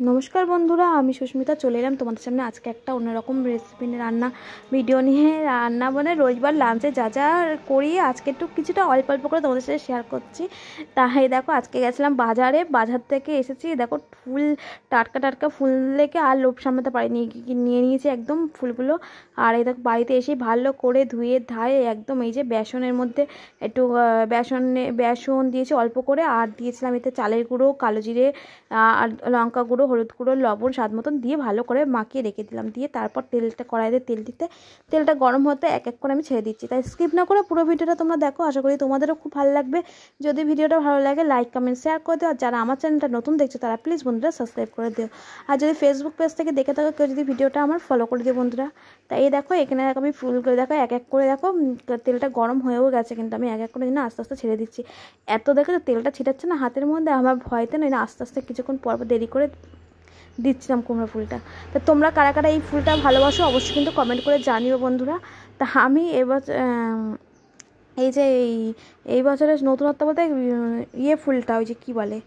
নমস্কার বন্ধুরা, আমি সুস্মিতা চলে এলাম তোমাদের সামনে আজকে একটা অন্যরকম রেসিপি রান্না ভিডিও নিয়ে। রান্না মানে রোজবার লাঞ্চে যা যা করি আজকে একটু কিছুটা অল্প অল্প করে তোমাদের সাথে শেয়ার করছি। তাই দেখো, আজকে গেছিলাম বাজার থেকে এসেছি, দেখো ফুল টাটকা টাটকা ফুল দেখে আর লোভ সামলাতে পারিনি, নিয়ে নিয়েছি একদম ফুলগুলো। আর এই দেখো বাড়িতে এসে ভালো করে ধুয়ে ধায়ে একদম এই যে বেসনের মধ্যে একটু বেসন দিয়েছি অল্প করে, আর দিয়েছিলাম এতে চালের গুঁড়ো, কালো জিরে, আর লঙ্কা গুঁড়ো, হলুদ গুঁড়ো, লবণ স্বাদ মতন দিয়ে ভালো করে মাখিয়ে রেখে দিলাম। দিয়ে তারপর কড়াইতে তেলটা গরম হতে এক এক করে আমি ছেড়ে দিচ্ছি। তাই স্কিপ না করে পুরো ভিডিওটা তোমরা দেখো, আশা করি তোমাদেরও খুব ভালো লাগবে। যদি ভিডিওটা ভালো লাগে লাইক কমেন্ট শেয়ার করে দিও, আর যারা আমার চ্যানেলটা নতুন দেখছো তারা প্লিজ বন্ধুরা সাবস্ক্রাইব করে দিও। আর যদি ফেসবুক পেজ থেকে দেখে থাকো কেউ, যদি ভিডিওটা আমার ফলো করে দিও বন্ধুরা। তাই এই দেখো এখানে দেখো আমি ফুল করে দেখো এক এক করে দেখো তেলটা গরম হয়েও গেছে, কিন্তু আমি এক এক করে আস্তে আস্তে ছেড়ে দিচ্ছি। এত দেখো তেলটা ছিটাচ্ছে না হাতের মধ্যে, আমার ভয়তে না আস্তে আস্তে কিছুক্ষণ পর দেরি করে দিচ্ছিলাম কুমড়ো ফুলটা। তা তোমরা কারা কারা এই ফুলটা ভালোবাসো অবশ্যই কিন্তু কমেন্ট করে জানিও বন্ধুরা। তা আমি এবছর এই যে এই বছরের নতুনত্ব বলতে ফুলটা ওই যে কী বলে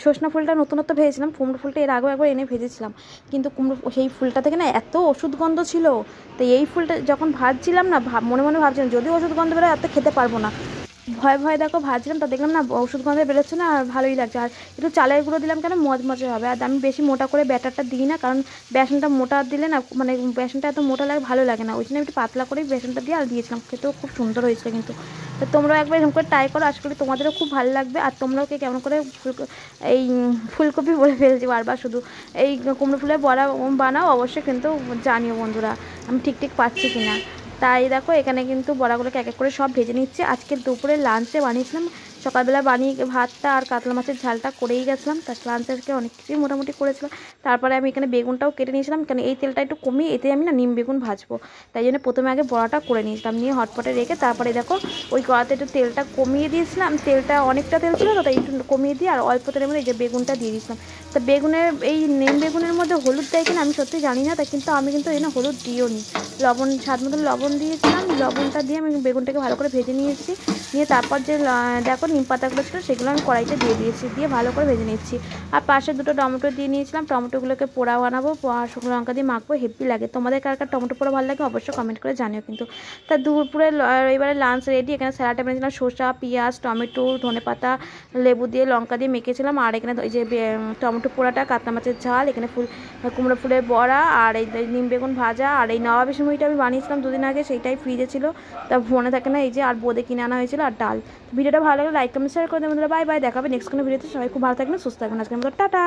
সজনা ফুলটা নতুনত্ব ভেজেছিলাম। কুমড়ো ফুলটা এর আগেও একবার এনে ভেজেছিলাম, কিন্তু সেই ফুলটা থেকে না এত ওষুধ গন্ধ ছিল। তো এই ফুলটা যখন ভাজছিলাম না মনে মনে ভাবছিলাম যদি ওষুধ গন্ধ বেরোয় এত খেতে পারবো না। ভয়ে ভয়ে দেখো ভাজছিলাম, তা দেখলাম না ওষুধ গন্ধে বেরোচ্ছে না, আর ভালোই লাগছে। আর একটু চালের গুঁড়ো দিলাম কেন মজমজে হবে। আর আমি বেশি মোটা করে ব্যাটারটা দিই না, কারণ বেসনটা মোটা দিলে না মানে বেসনটা এত মোটা লাগে ভালো লাগে না, ওই জন্য একটু পাতলা করেই বেসনটা দিয়ে আর দিয়েছিলাম। খেতেও খুব সুন্দর হয়েছিল কিন্তু। তো তোমরাও একবার এরকম করে ট্রাই করো, আশা করি তোমাদেরও খুব ভালো লাগবে। আর তোমরাও কেমন করে এই ফুলকপি বলে ফেলছি বারবার, শুধু এই কুমড়ো ফুলের বড়া বানাও অবশ্যই কিন্তু জানিও বন্ধুরা আমি ঠিক পাচ্ছি কিনা। তাই দেখো এখানে কিন্তু বড়াগুলোকে এক এক করে সব ভেজে নিচ্ছে। আজকে দুপুরে লাঞ্চে বানিয়েছিলাম, সকালবেলা বানিয়ে ভাতটা আর কাতলা মাছের ঝালটা করেই গেছিলাম। তার লাঞ্চে আজকে অনেক কিছুই মোটামুটি করেছিলাম। তারপরে আমি এখানে বেগুনটাও কেটে নিয়েছিলাম, কারণ এই তেলটা একটু কমিয়ে এতে আমি নিম বেগুন ভাজবো। তাই জন্য প্রথমে আগে বড়াটা করে নিয়েছিলাম, নিয়ে হটপটে রেখে তারপরে দেখো ওই কড়াতে একটু তেলটা কমিয়ে দিয়েছিলাম। তেলটা অনেকটা তেল ছিল তো, তাই একটু কমিয়ে দিয়ে আর অল্প তেলের মধ্যে এই যে বেগুনটা দিয়ে দিয়েছিলাম। তা বেগুনের এই নিম বেগুনের মধ্যে হলুদ দেয় কিনা আমি সত্যি জানি না, তাই কিন্তু আমি কিন্তু এই না হলুদ দিও নি, লবণ স্বাদ মতন লবণ দিয়েছিলাম। লবণটা দিয়ে আমি বেগুনটাকে ভালো করে ভেজে নিয়েছি। নিয়ে তারপর যে দেখো নিম পাতাগুলো ছিল সেগুলো আমি কড়াইতে দিয়ে দিয়েছি, দিয়ে ভালো করে ভেজে নিচ্ছি। আর পাশে দুটো টমেটো দিয়ে নিয়েছিলাম, টমেটোগুলোকে পোড়া বানাবো, শুকনো লঙ্কা দিয়ে মাখবো, হেভি লাগে। তোমাদের কার কার টমেটো পোড়া ভালো লাগে অবশ্যই কমেন্ট করে জানিও কিন্তু। তা দুপুরে এবারে লাঞ্চ রেডি। এখানে স্যালাডটা বানিয়েছিলাম, শসা, পেঁয়াজ, টমেটো, ধনেপাতা, লেবু দিয়ে লঙ্কা দিয়ে মেখেছিলাম। আর এখানে এই যে টমেটো পোড়াটা, কাতলা মাছের ঝাল, এখানে কুমড়ো ফুলের বড়া, আর এই নিম বেগুন ভাজা, আর এই নবাবী মুড়িটা আমি বানিয়েছিলাম দুদিন আগে, সেইটাই ফ্রিজে ছিল, তা মনে থাকে না। এই যে আর বোঁদে কিনে আনা হয়েছিল, আর ডাল। ভিডিওটা ভালো লাগলে লাইক কমেন্ট শেয়ার করে দেবেন। বাই বাই, দেখাবে নেক্সট কোনো ভিডিওতে। সবাই খুব ভালো থাকবেন, সুস্থ থাকবেন। আজকের মতো টাটা।